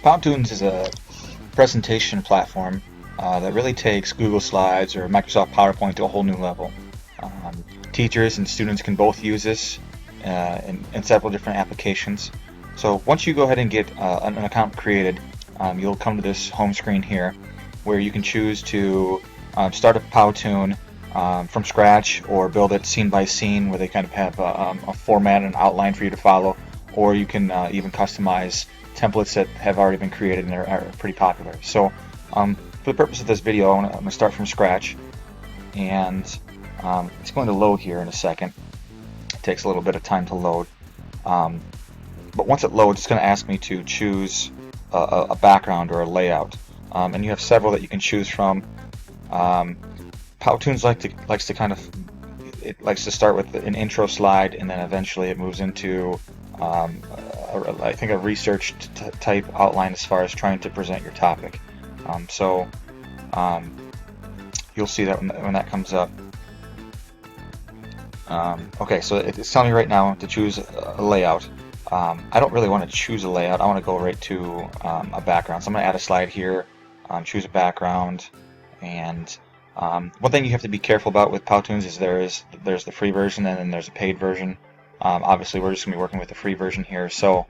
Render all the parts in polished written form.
Powtoons is a presentation platform that really takes Google Slides or Microsoft PowerPoint to a whole new level. Teachers and students can both use this in several different applications. So once you go ahead and get an account created, you'll come to this home screen here where you can choose to start a Powtoon from scratch or build it scene by scene where they kind of have a format and outline for you to follow, or you can even customize templates that have already been created and are pretty popular. So for the purpose of this video, I'm going to start from scratch, and it's going to load here in a second. It takes a little bit of time to load, but once it loads, it's going to ask me to choose a background or a layout, and you have several that you can choose from. Powtoons likes to start with an intro slide, and then eventually it moves into I think a research type outline as far as trying to present your topic. You'll see that when that comes up. Okay, so it's telling me right now to choose a layout. I don't really want to choose a layout. I want to go right to a background. So I'm going to add a slide here, choose a background, and one thing you have to be careful about with Powtoons is there's the free version and then there's a paid version. Obviously, we're just going to be working with the free version here, so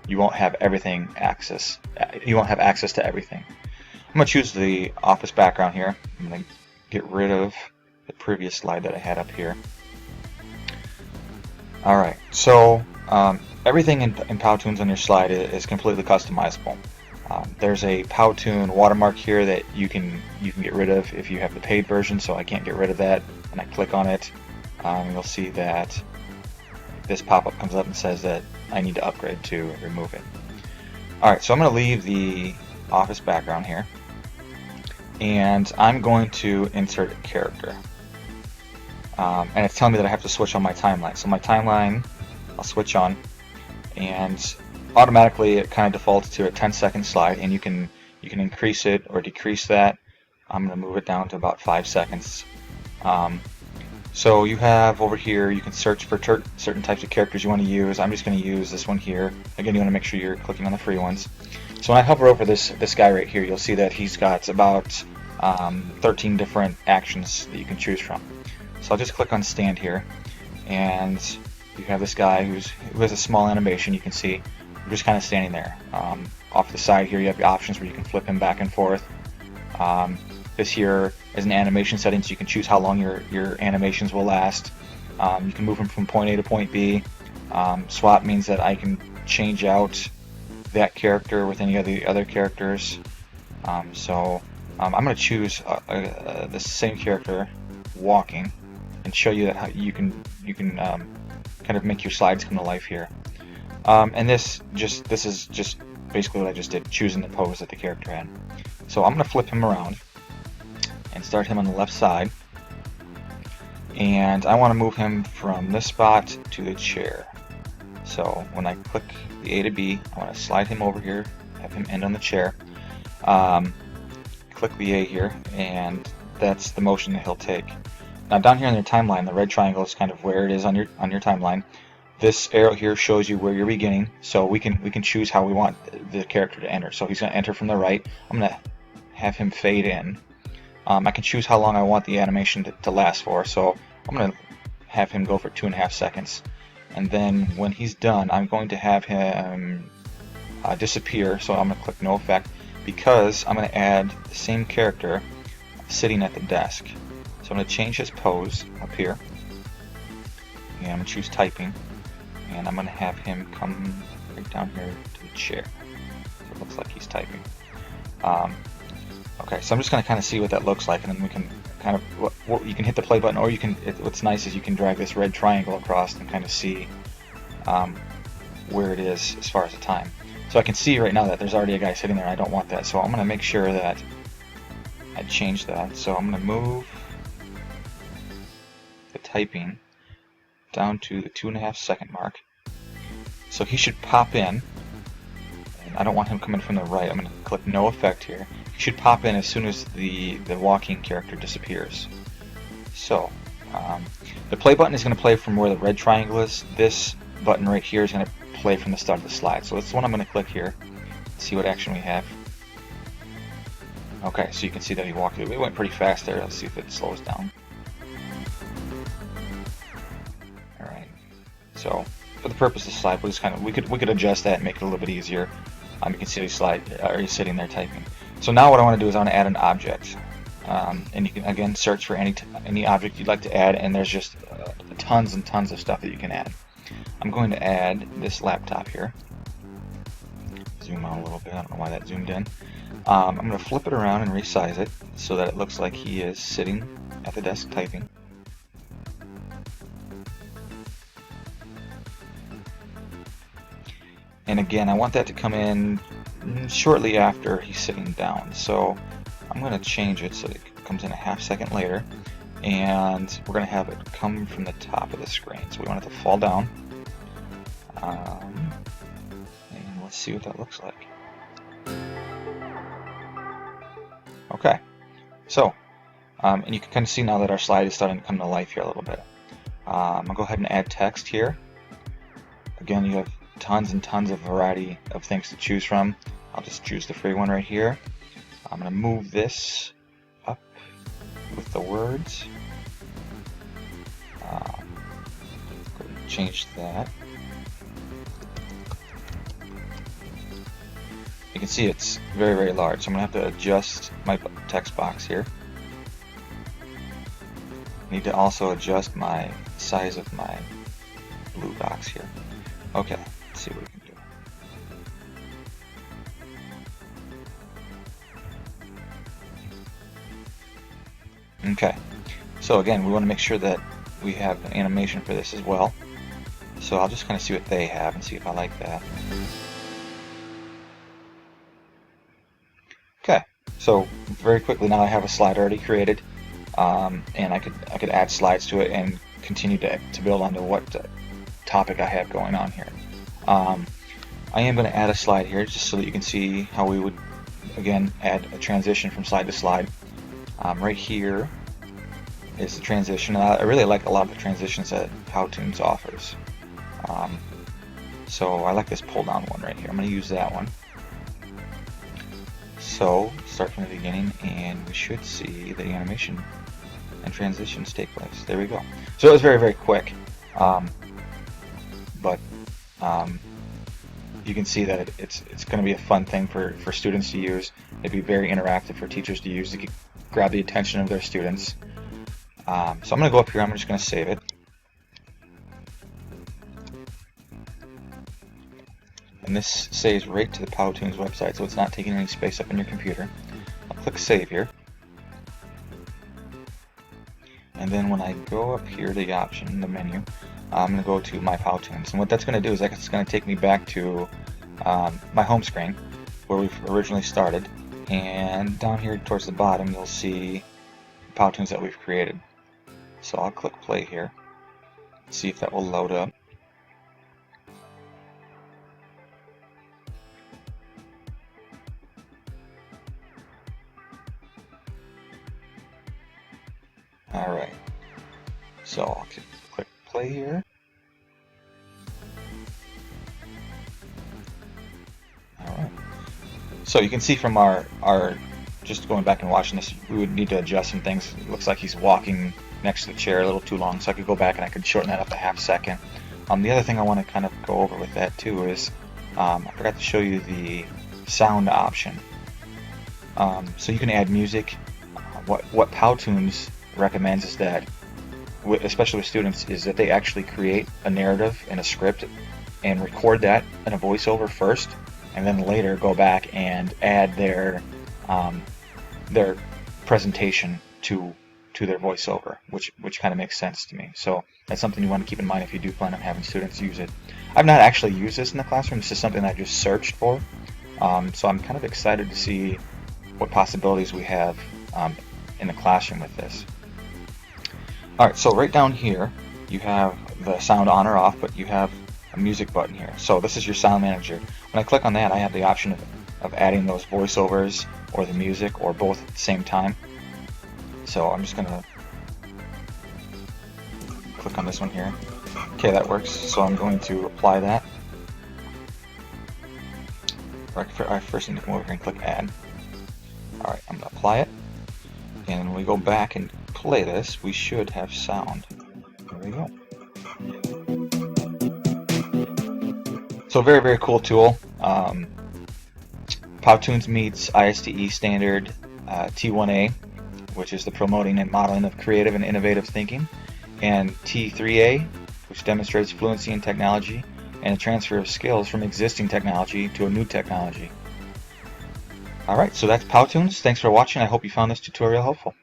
you won't have access to everything. I'm going to choose the office background here. I'm going to get rid of the previous slide that I had up here. Alright, so everything in Powtoons on your slide is completely customizable. There's a Powtoon watermark here that you can get rid of if you have the paid version, so I can't get rid of that. When I click on it, you'll see that this pop-up comes up and says that I need to upgrade to remove it. Alright, so I'm going to leave the office background here, and I'm going to insert a character. And it's telling me that I have to switch on my timeline. So my timeline, I'll switch on, and automatically it kind of defaults to a 10-second slide, and you can increase it or decrease that. I'm going to move it down to about 5 seconds. So you have over here, you can search for certain types of characters you want to use. I'm just going to use this one here. Again, you want to make sure you're clicking on the free ones. So when I hover over this guy right here, you'll see that he's got about 13 different actions that you can choose from. So I'll just click on stand here, and you have this guy who has a small animation. You can see I'm just kind of standing there. Off the side here, you have the options where you can flip him back and forth. This here is an animation setting, so you can choose how long your animations will last. You can move them from point A to point B. Swap means that I can change out that character with any of the other characters. I'm going to choose the same character walking and show you that how you can kind of make your slides come to life here. And this is just basically what I just did, choosing the pose that the character had. So I'm going to flip him around and start him on the left side, and I want to move him from this spot to the chair. So when I click the A to B, I want to slide him over here, have him end on the chair. Click the A here, and that's the motion that he'll take. Now down here in your timeline, the red triangle is kind of where it is on your timeline. This arrow here shows you where you're beginning, so we can choose how we want the character to enter. So he's going to enter from the right. I'm going to have him fade in. I can choose how long I want the animation to last for, so I'm going to have him go for 2.5 seconds. And then when he's done, I'm going to have him disappear, so I'm going to click no effect, because I'm going to add the same character sitting at the desk. So I'm going to change his pose up here, and I'm going to choose typing, and I'm going to have him come right down here to the chair. So it looks like he's typing. Okay, so I'm just going to kind of see what that looks like, and then we can kind of, you can hit the play button, or you can, what's nice is you can drag this red triangle across and kind of see where it is as far as the time. So I can see right now that there's already a guy sitting there, and I don't want that, so I'm going to make sure that I change that. So I'm going to move the typing down to the 2.5 second mark. So he should pop in, and I don't want him coming from the right. I'm going to click no effect here. He should pop in as soon as the walking character disappears. So the play button is going to play from where the red triangle is. This button right here is going to play from the start of the slide. So that's the one I'm going to click here. see what action we have. Okay, so you can see that he walked through. It went pretty fast there. Let's see if it slows down. Alright, so for the purpose of the slide, we'll just we could adjust that and make it a little bit easier. You can see he's sitting there typing. So now what I want to do is I want to add an object, and you can again search for any object you'd like to add, and there's just tons and tons of stuff that you can add. I'm going to add this laptop here. Zoom out a little bit. I don't know why that zoomed in. I'm going to flip it around and resize it so that it looks like he is sitting at the desk typing. And again, I want that to come in shortly after he's sitting down. So I'm going to change it so it comes in a half second later. And we're going to have it come from the top of the screen. So we want it to fall down. And let's see what that looks like. Okay. So, and you can kind of see now that our slide is starting to come to life here a little bit. I'm going to go ahead and add text here. Again, you have tons and tons of variety of things to choose from. I'll just choose the free one right here. I'm going to move this up with the words. Change that. You can see it's very, very large, so I'm going to have to adjust my text box here. I need to also adjust my size of my blue box here. Okay, let's see what we can do. Okay, so again, we want to make sure that we have an animation for this as well. So I'll just kind of see what they have and see if I like that. Okay, so very quickly now I have a slide already created, and I could add slides to it and continue to build onto what topic I have going on here. I am going to add a slide here just so that you can see how we would again add a transition from slide to slide. Right here is the transition. I really like a lot of the transitions that Powtoons offers. So I like this pull down one right here. I'm going to use that one. So start from the beginning and we should see the animation and transitions take place. There we go. So it was very, very quick. But you can see that it's going to be a fun thing for students to use. It'd be very interactive for teachers to use to grab the attention of their students. So I'm going to go up here. I'm just going to save it. And this saves right to the Powtoons website, so it's not taking any space up in your computer. I'll click Save here. And then when I go up here to the option, the menu, I'm going to go to My Powtoons. And what that's going to do is it's going to take me back to my home screen, where we've originally started. And down here towards the bottom, you'll see Powtoons that we've created. So I'll click Play here, see if that will load up. Alright, so I'll click play here. Alright, so you can see from our just going back and watching this, we would need to adjust some things. It looks like he's walking next to the chair a little too long, so I could go back and I could shorten that up a half second. The other thing I want to kind of go over with that too is I forgot to show you the sound option. So you can add music. What Powtoons recommends is that, especially with students, is that they actually create a narrative and a script and record that in a voiceover first, and then later go back and add their presentation to their voiceover, which kind of makes sense to me. So that's something you want to keep in mind if you do plan on having students use it. I've not actually used this in the classroom. This is something I just searched for, so I'm kind of excited to see what possibilities we have in the classroom with this. Alright, so right down here you have the sound on or off, but you have a music button here. So this is your sound manager. When I click on that, I have the option of adding those voiceovers or the music or both at the same time. So I'm just going to click on this one here. Okay, that works. So I'm going to apply that. I first need to come over here and click add. Alright, I'm going to apply it. And when we go back and play this, we should have sound. There we go. So very, very cool tool. Powtoons meets ISTE standard T1A, which is the promoting and modeling of creative and innovative thinking, and T3A, which demonstrates fluency in technology and a transfer of skills from existing technology to a new technology. Alright, so that's Powtoons. Thanks for watching. I hope you found this tutorial helpful.